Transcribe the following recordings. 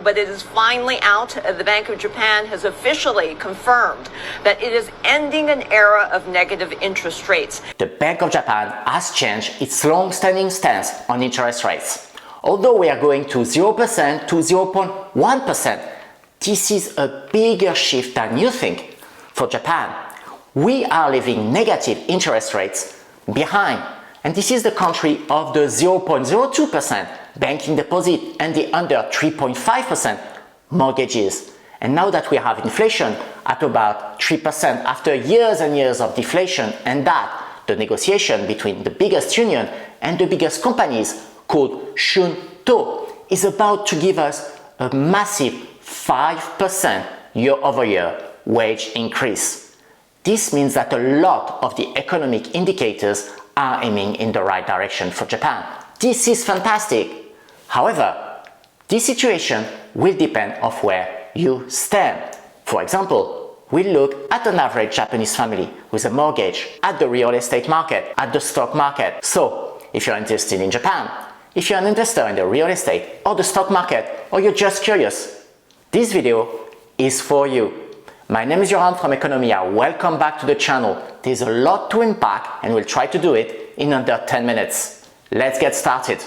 But it is finally out. The Bank of Japan has officially confirmed that it is ending an era of negative interest rates. The Bank of Japan has changed its long-standing stance on interest rates. Although we are going to 0% to 0.1%, this is a bigger shift than you think. For Japan, we are leaving negative interest rates behind. And this is the country of the 0.02% banking deposit and the under 3.5% mortgages. And now that we have inflation at about 3% after years and years of deflation, and that the negotiation between the biggest union and the biggest companies called Shunto is about to give us a massive 5% year-over-year wage increase. This means that a lot of the economic indicators are aiming in the right direction for Japan. This is fantastic. However, this situation will depend on where you stand. For example, we look at an average Japanese family with a mortgage at the real estate market, at the stock market. So, if you're interested in Japan, if you're an investor in the real estate or the stock market, or you're just curious, this video is for you. My name is Johan from Economia. Welcome back to the channel. There's a lot to unpack and we'll try to do it in under 10 minutes. Let's get started.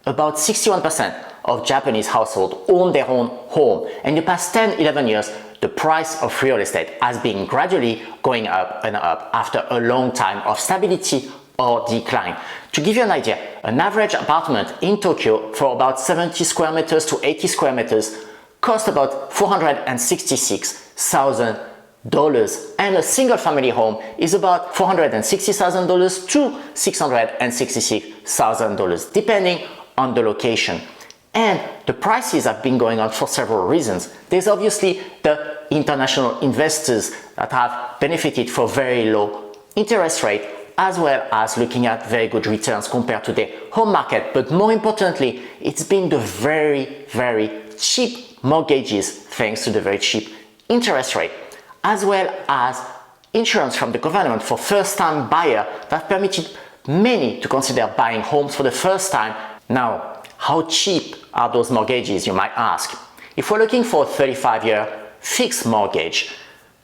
About 61% of Japanese households own their own home. In the past 10-11 years, the price of real estate has been gradually going up and up after a long time of stability or decline. To give you an idea, an average apartment in Tokyo for about 70 square meters to 80 square meters cost about $466,000, and a single family home is about $460,000 to $666,000 depending on the location. And the prices have been going on for several reasons. There's obviously the international investors that have benefited from very low interest rate, as well as looking at very good returns compared to the home market. But more importantly, it's been the very, very cheap mortgages thanks to the very cheap interest rate, as well as insurance from the government for first-time buyer that permitted many to consider buying homes for the first time. Now, how cheap are those mortgages, you might ask? If we're looking for a 35-year fixed mortgage,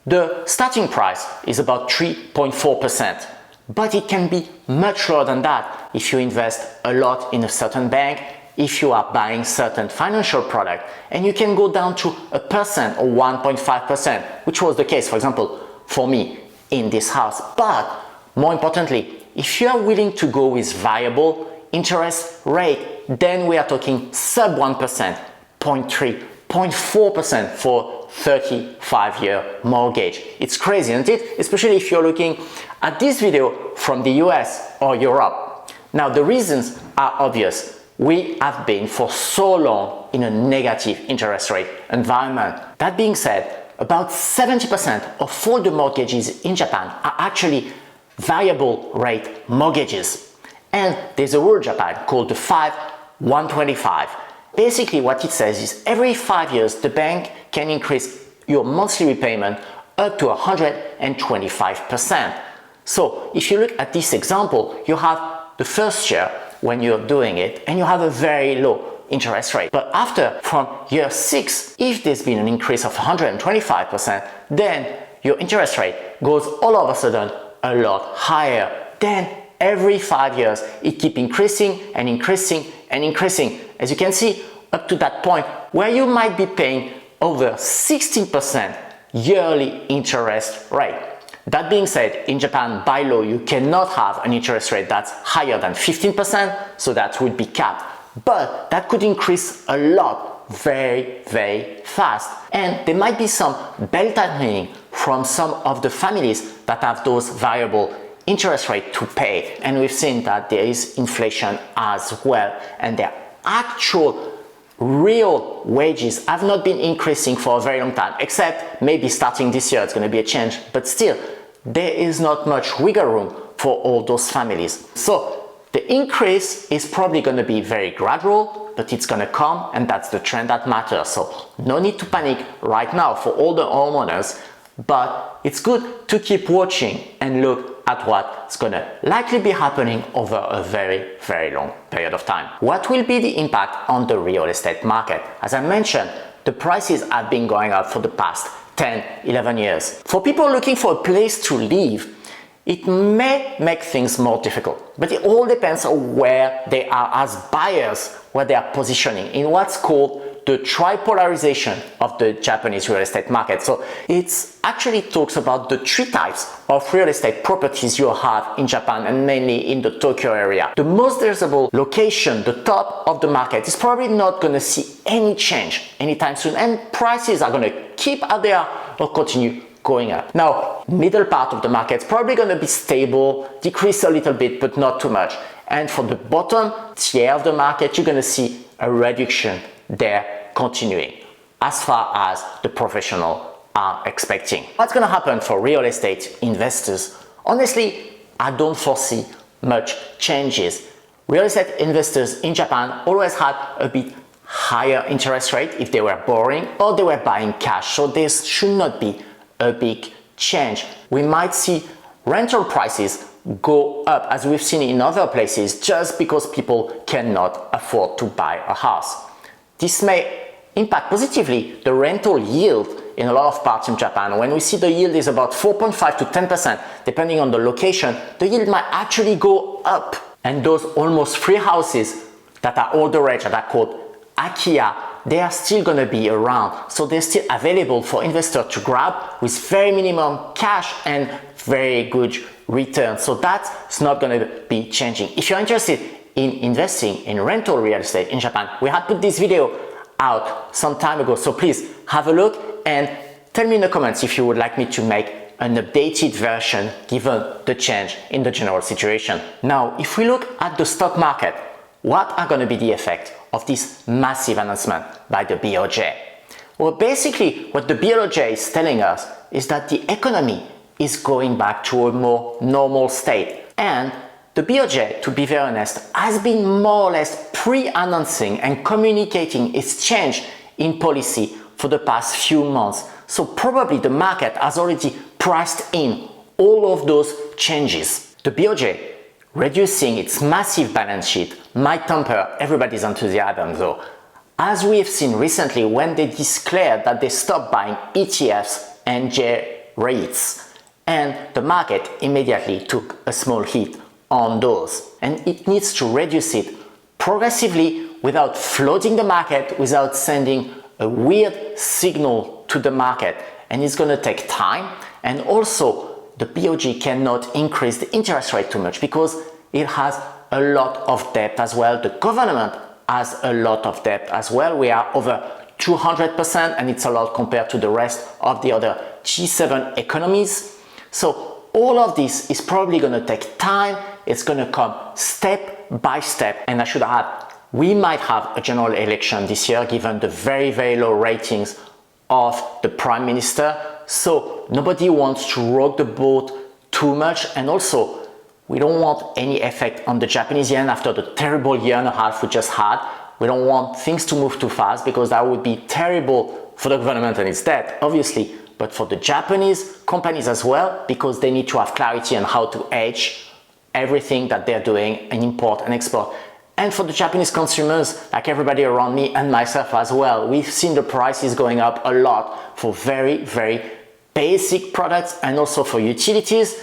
the starting price is about 3.4%, but it can be much lower than that if you invest a lot in a certain bank, if you are buying certain financial product, and you can go down to 1% or 1.5%, which was the case, for example, for me in this house. But more importantly, if you are willing to go with variable interest rate, then we are talking sub 1%, 0.3, 0.4% for 35-year mortgage. It's crazy, isn't it? Especially if you're looking at this video from the US or Europe. Now, the reasons are obvious. We have been for so long in a negative interest rate environment. That being said, about 70% of all the mortgages in Japan are actually variable rate mortgages. And there's a rule in Japan called the 5-125. Basically what it says is every 5 years the bank can increase your monthly repayment up to 125%. So if you look at this example, you have the first year when you're doing it and you have a very low interest rate. But after, from year 6, if there's been an increase of 125%, then your interest rate goes all of a sudden a lot higher. Then every 5 years, it keeps increasing and increasing and increasing. As you can see, up to that point where you might be paying over 16% yearly interest rate. That being said, in Japan, by law, you cannot have an interest rate that's higher than 15%, so that would be capped. But that could increase a lot very, very fast. And there might be some belt tightening from some of the families that have those variable interest rate to pay. And we've seen that there is inflation as well. And their actual real wages have not been increasing for a very long time, except maybe starting this year, it's going to be a change. But still, there is not much wiggle room for all those families. So the increase is probably going to be very gradual, but it's going to come, and that's the trend that matters. So no need to panic right now for all the homeowners, but it's good to keep watching and look at what's going to likely be happening over a very, very long period of time. What will be the impact on the real estate market? As I mentioned, the prices have been going up for the past 10, 11 years. For people looking for a place to live, it may make things more difficult, but it all depends on where they are as buyers, where they are positioning in what's called the tripolarization of the Japanese real estate market. So it actually talks about the three types of real estate properties you have in Japan, and mainly in the Tokyo area. The most desirable location, the top of the market, is probably not going to see any change anytime soon, and prices are going to keep out there or continue going up. Now, middle part of the market is probably going to be stable, decrease a little bit, but not too much. And for the bottom tier of the market, you're going to see a reduction there continuing, as far as the professionals are expecting. What's going to happen for real estate investors? Honestly, I don't foresee much changes. Real estate investors in Japan always had a bit higher interest rate if they were borrowing or they were buying cash, so there should not be a big change. We might see rental prices go up, as we've seen in other places, just because people cannot afford to buy a house. This may impact positively the rental yield in a lot of parts in Japan. When we see the yield is about 4.5 to 10%, depending on the location, the yield might actually go up. And those almost free houses that are all the rage, that are called Akiya, they are still going to be around. So they're still available for investors to grab with very minimum cash and very good return. So that's not going to be changing. If you're interested in investing in rental real estate in Japan, we had put this video out some time ago. So please have a look and tell me in the comments if you would like me to make an updated version given the change in the general situation. Now, if we look at the stock market, what are going to be the effect of this massive announcement by the BOJ? Well, basically what the BOJ is telling us is that the economy is going back to a more normal state. And the BOJ, to be very honest, has been more or less pre-announcing and communicating its change in policy for the past few months. So probably the market has already priced in all of those changes. The BOJ reducing its massive balance sheet might temper everybody's enthusiasm though, as we have seen recently when they declared that they stopped buying ETFs and J-REITs, and the market immediately took a small hit on those. And it needs to reduce it progressively without flooding the market, without sending a weird signal to the market. And it's going to take time, and also the BOJ cannot increase the interest rate too much because it has a lot of debt as well. The government has a lot of debt as well. We are over 200%, and it's a lot compared to the rest of the other G7 economies. So all of this is probably going to take time. It's going to come step by step. And I should add, we might have a general election this year given the very, very low ratings of the Prime Minister. So nobody wants to rock the boat too much, and also we don't want any effect on the Japanese yen after the terrible year and a half we just had. We don't want things to move too fast because that would be terrible for the government and its debt, obviously, but for the Japanese companies as well, because they need to have clarity on how to hedge everything that they're doing and import and export. And for the Japanese consumers, like everybody around me and myself as well, we've seen the prices going up a lot for very, very basic products and also for utilities.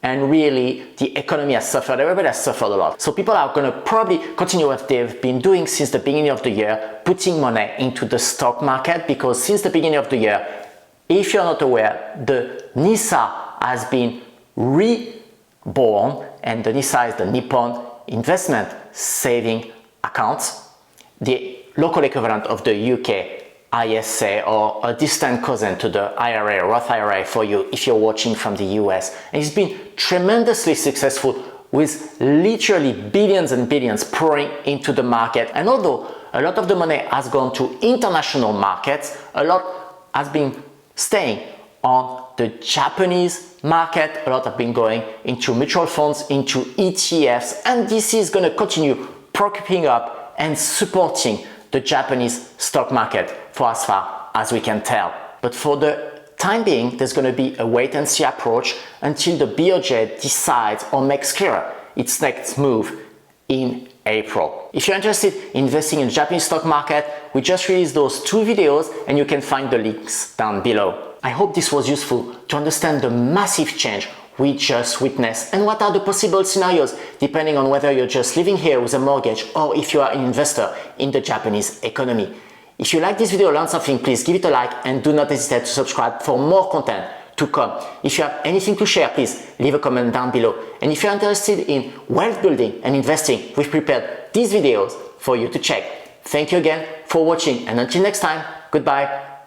And really, the economy has suffered. Everybody has suffered a lot. So people are going to probably continue what they've been doing since the beginning of the year, putting money into the stock market, because since the beginning of the year, if you're not aware, the NISS has been reborn, and the NISS is the Nippon Investment Saving Accounts, the local equivalent of the UK ISA, or a distant cousin to the IRA, Roth IRA for you if you're watching from the US. And it's been tremendously successful with literally billions and billions pouring into the market. And although a lot of the money has gone to international markets, a lot has been staying on the Japanese market. A lot have been going into mutual funds, into ETFs, and this is going to continue propping up and supporting the Japanese stock market for as far as we can tell. But for the time being, there's going to be a wait and see approach until the BOJ decides or makes clear its next move in April. If you're interested in investing in the Japanese stock market, we just released those 2 videos and you can find the links down below. I hope this was useful to understand the massive change we just witnessed and what are the possible scenarios depending on whether you're just living here with a mortgage or if you are an investor in the Japanese economy. If you like this video or learned something, please give it a like and do not hesitate to subscribe for more content to come. If you have anything to share, please leave a comment down below. And if you're interested in wealth building and investing, we've prepared these videos for you to check. Thank you again for watching, and until next time, goodbye.